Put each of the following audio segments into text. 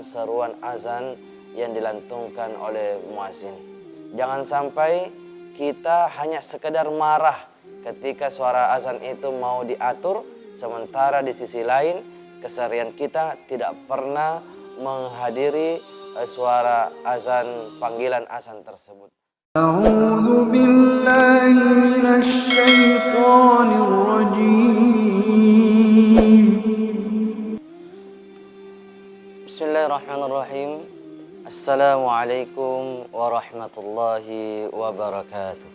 seruan azan yang dilantungkan oleh muazin. Jangan sampai kita hanya sekedar marah ketika suara azan itu mau diatur, sementara di sisi lain keseharian kita tidak pernah menghadiri suara azan, panggilan azan tersebut. A'udzu billahi minasy syaithanir rajim. Bismillahirrahmanirrahim. Assalamualaikum warahmatullahi wabarakatuh.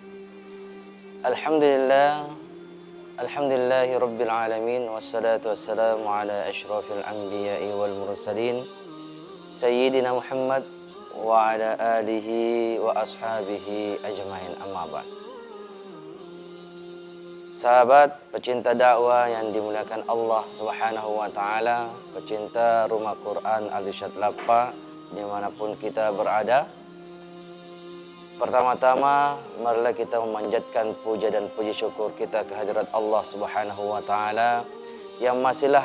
Alhamdulillahi rabbil alamin, wassalatu wassalamu ala asyrafil anbiya'i wal mursalin, Sayyidina Muhammad wa ala alihi wa ashabihi ajmain, amma ba'd. Sahabat pecinta dakwah yang dimuliakan Allah Subhanahu wa taala, pecinta Rumah Quran Al-Irsyad Lappa dimanapun kita berada. Pertama-tama marilah kita memanjatkan puja dan puji syukur kita kehadirat Allah Subhanahu wa taala yang masihlah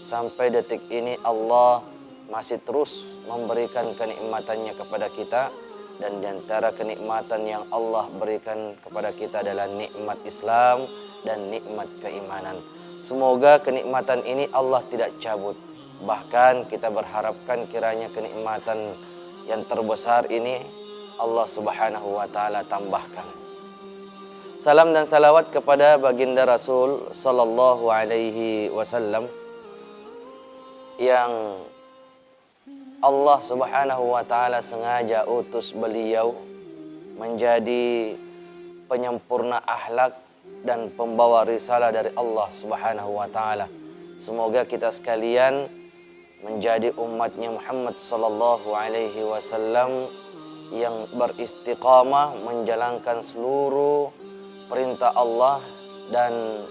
sampai detik ini Allah masih terus memberikan kenikmatannya kepada kita, dan di antara kenikmatan yang Allah berikan kepada kita adalah nikmat Islam dan nikmat keimanan. Semoga kenikmatan ini Allah tidak cabut. Bahkan kita berharapkan kiranya kenikmatan yang terbesar ini Allah Subhanahu wa taala tambahkan. Salam dan salawat kepada baginda Rasul sallallahu alaihi wasallam yang Allah Subhanahu wa taala sengaja utus beliau menjadi penyempurna akhlak dan pembawa risalah dari Allah Subhanahu wa taala. Semoga kita sekalian menjadi umatnya Muhammad sallallahu alaihi wasallam yang beristiqamah menjalankan seluruh perintah Allah dan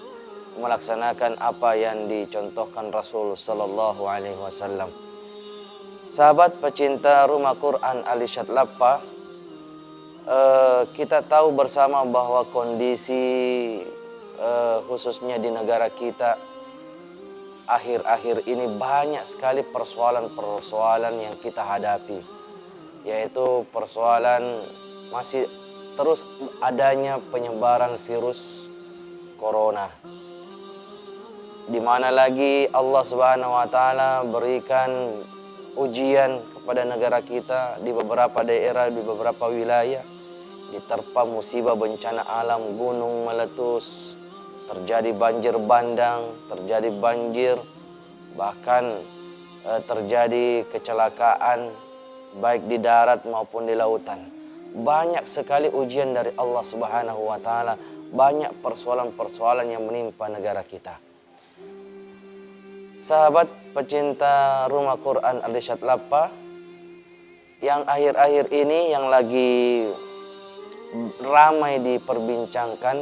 melaksanakan apa yang dicontohkan Rasul sallallahu alaihi wasallam. Sahabat pecinta Rumah Quran Al-Irsyad Lappa, kita tahu bersama bahwa kondisi khususnya di negara kita akhir-akhir ini banyak sekali persoalan-persoalan yang kita hadapi, yaitu persoalan masih terus adanya penyebaran virus corona, di mana lagi Allah Subhanahu wa taala berikan ujian kepada negara kita di beberapa daerah, di beberapa wilayah diterpa musibah bencana alam, gunung meletus, terjadi banjir bandang, terjadi banjir, bahkan terjadi kecelakaan baik di darat maupun di lautan. Banyak sekali ujian dari Allah Subhanahu wa taala, banyak persoalan-persoalan yang menimpa negara kita. Sahabat pecinta Rumah Quran Al-Irsyad Lappa, yang akhir-akhir ini yang lagi ramai diperbincangkan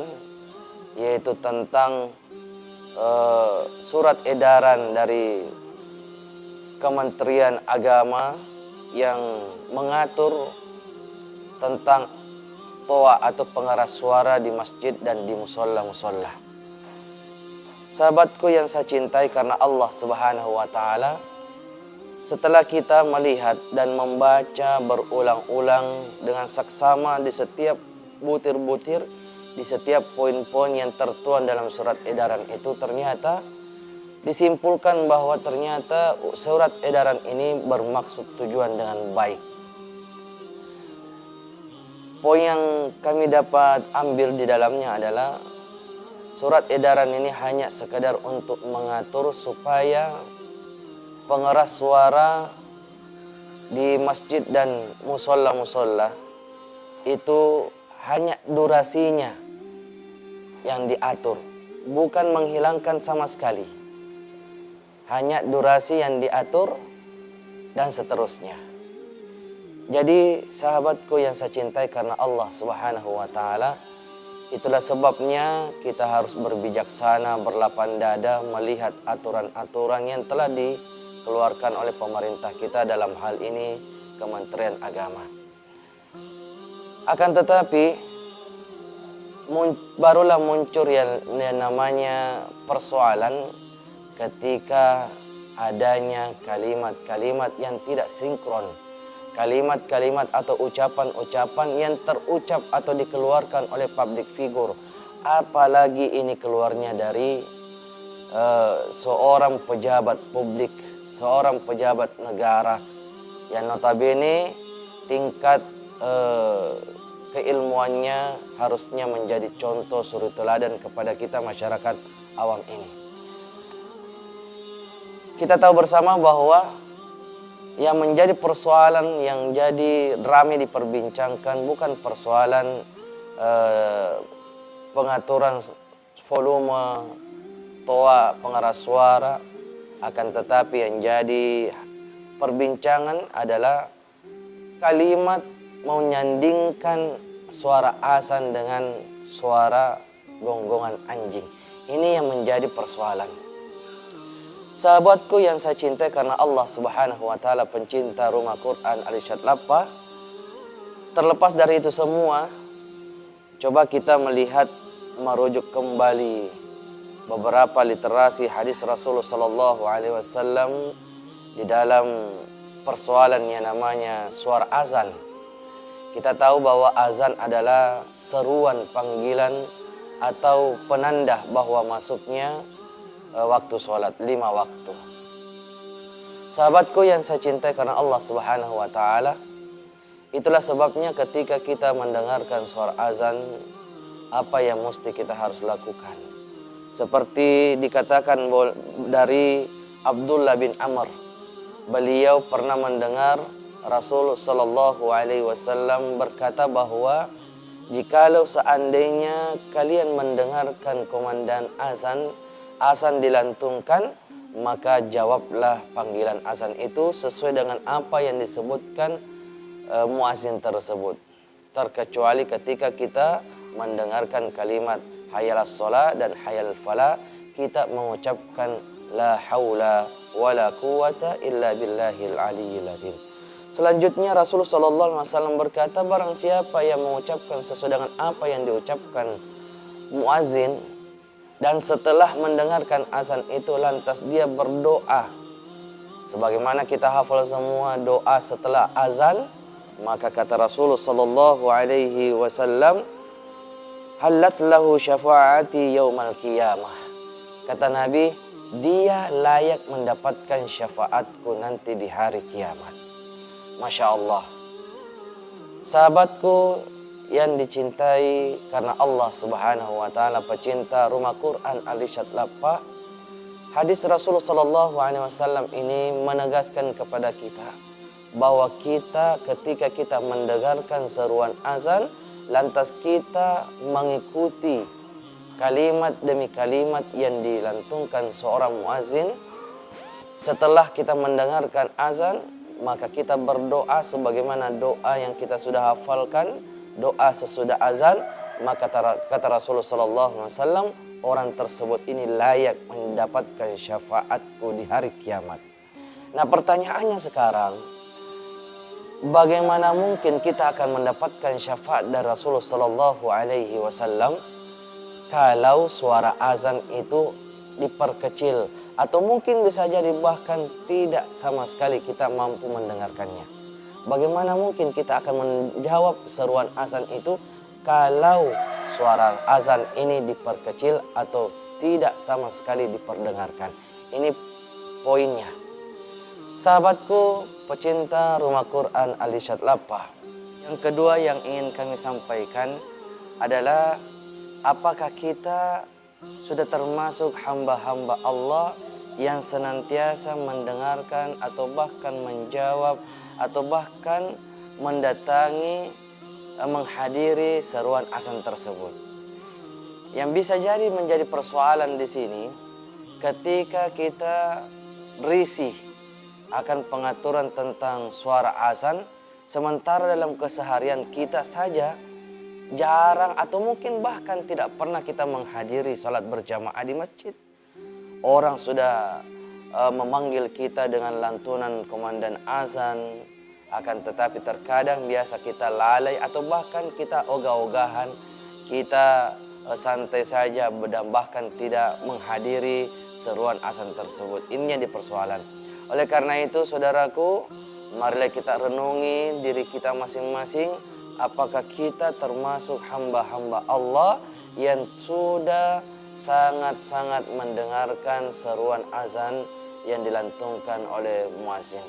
yaitu tentang surat edaran dari Kementerian Agama yang mengatur tentang toa atau pengeras suara di masjid dan di musola-musola. Sahabatku yang saya cintai karena Allah Subhanahu wa taala, setelah kita melihat dan membaca berulang-ulang dengan saksama di setiap butir-butir, di setiap poin-poin yang tertuang dalam surat edaran itu, ternyata disimpulkan bahwa ternyata surat edaran ini bermaksud tujuan dengan baik. Poin yang kami dapat ambil di dalamnya adalah surat edaran ini hanya sekedar untuk mengatur supaya pengeras suara di masjid dan musola-musola itu hanya durasinya yang diatur, bukan menghilangkan sama sekali. Hanya durasi yang diatur dan seterusnya. Jadi sahabatku yang saya cintai karena Allah Subhanahu wa taala, itulah sebabnya kita harus berbijaksana, berlapang dada melihat aturan-aturan yang telah dikeluarkan oleh pemerintah kita, dalam hal ini Kementerian Agama. Akan tetapi barulah muncul yang namanya persoalan ketika adanya kalimat-kalimat yang tidak sinkron, kalimat-kalimat atau ucapan-ucapan yang terucap atau dikeluarkan oleh public figure, apalagi ini keluarnya dari seorang pejabat publik, seorang pejabat negara yang notabene tingkat keilmuannya harusnya menjadi contoh suri teladan kepada kita masyarakat awam ini. Kita tahu bersama bahwa yang menjadi persoalan yang jadi ramai diperbincangkan bukan persoalan pengaturan volume toa pengeras suara, akan tetapi yang jadi perbincangan adalah kalimat menyandingkan suara azan dengan suara gonggongan anjing. Ini yang menjadi persoalan. Sahabatku yang saya cintai karena Allah Subhanahu wa taala, pencinta Rumah Quran Al-Irsyad Lappah, terlepas dari itu semua, coba kita melihat, merujuk kembali beberapa literasi hadis Rasulullah sallallahu alaihi wasallam di dalam persoalan yang namanya suara azan. Kita tahu bahwa azan adalah seruan panggilan atau penanda bahwa masuknya waktu sholat 5 waktu. Sahabatku yang saya cintai karena Allah Subhanahu wa taala, itulah sebabnya ketika kita mendengarkan suara azan, apa yang mesti kita harus lakukan? Seperti dikatakan dari Abdullah bin Amr, beliau pernah mendengar Rasul sallallahu alaihi wasallam berkata bahwa jikalau seandainya kalian mendengarkan komandan azan dilantungkan, maka jawablah panggilan azan itu sesuai dengan apa yang disebutkan muazin tersebut. Terkecuali ketika kita mendengarkan kalimat hayalas sholat dan hayal falah, kita mengucapkan la haula wala quwata illa billahil aliyyil azim. Selanjutnya Rasulullah sallallahu alaihi wasallam berkata, barang siapa yang mengucapkan sesuai dengan apa yang diucapkan muazin, dan setelah mendengarkan azan itu lantas dia berdoa sebagaimana kita hafal semua doa setelah azan, maka kata Rasulullah sallallahu alaihi wasallam, halat lahu syafaati yaumal qiyamah. Kata Nabi, dia layak mendapatkan syafaatku nanti di hari kiamat. Masya Allah. Sahabatku yang dicintai karena Allah Subhanahu wa taala, pecinta Rumah Quran Al-Irsyad Lappah, hadis Rasulullah sallallahu alaihi wasallam ini menegaskan kepada kita bahwa kita ketika kita mendengarkan seruan azan, lantas kita mengikuti kalimat demi kalimat yang dilantungkan seorang muazin. Setelah kita mendengarkan azan, maka kita berdoa sebagaimana doa yang kita sudah hafalkan, doa sesudah azan, maka kata Rasulullah sallallahu alaihi wasallam, orang tersebut ini layak mendapatkan syafaatku di hari kiamat. Nah, pertanyaannya sekarang, bagaimana mungkin kita akan mendapatkan syafaat dari Rasulullah sallallahu alaihi wasallam kalau suara azan itu diperkecil atau mungkin bisa jadi bahkan tidak sama sekali kita mampu mendengarkannya? Bagaimana mungkin kita akan menjawab seruan azan itu kalau suara azan ini diperkecil atau tidak sama sekali diperdengarkan? Ini poinnya. Sahabatku pecinta Rumah Quran Al-Irsyad Lappah, yang kedua yang ingin kami sampaikan adalah apakah kita sudah termasuk hamba-hamba Allah yang senantiasa mendengarkan atau bahkan menjawab atau bahkan mendatangi, menghadiri seruan azan tersebut. Yang bisa jadi menjadi persoalan di sini ketika kita risih akan pengaturan tentang suara azan, sementara dalam keseharian kita saja jarang atau mungkin bahkan tidak pernah kita menghadiri salat berjamaah di masjid. Orang sudah memanggil kita dengan lantunan komandan azan, akan tetapi terkadang biasa kita lalai atau bahkan kita ogah-ogahan, kita santai saja dan bahkan tidak menghadiri seruan azan tersebut. Ini yang dipersoalan. Oleh karena itu saudaraku, marilah kita renungi diri kita masing-masing. Apakah kita termasuk hamba-hamba Allah yang sudah sangat-sangat mendengarkan seruan azan yang dilantungkan oleh muazin.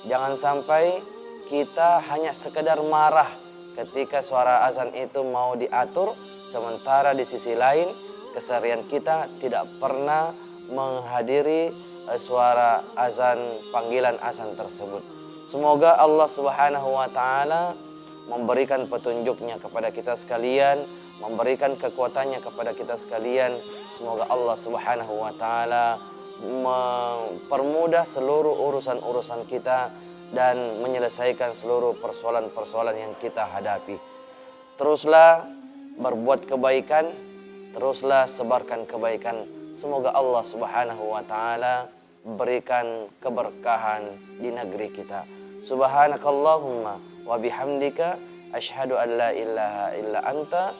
Jangan sampai kita hanya sekedar marah ketika suara azan itu mau diatur, sementara di sisi lain keseharian kita tidak pernah menghadiri suara azan, panggilan azan tersebut. Semoga Allah Subhanahu wa taala memberikan petunjuknya kepada kita sekalian, memberikan kekuatannya kepada kita sekalian. Semoga Allah Subhanahu wa taala mempermudah seluruh urusan-urusan kita dan menyelesaikan seluruh persoalan-persoalan yang kita hadapi. Teruslah berbuat kebaikan, teruslah sebarkan kebaikan. Semoga Allah Subhanahu wa taala berikan keberkahan di negeri kita. Subhanakallahumma wa bihamdika asyhadu an la ilaha illa anta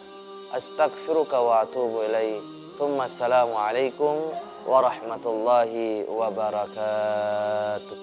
astaghfiruka wa atubu ilaik. Tsumma assalamu alaikum warahmatullahi wabarakatuh.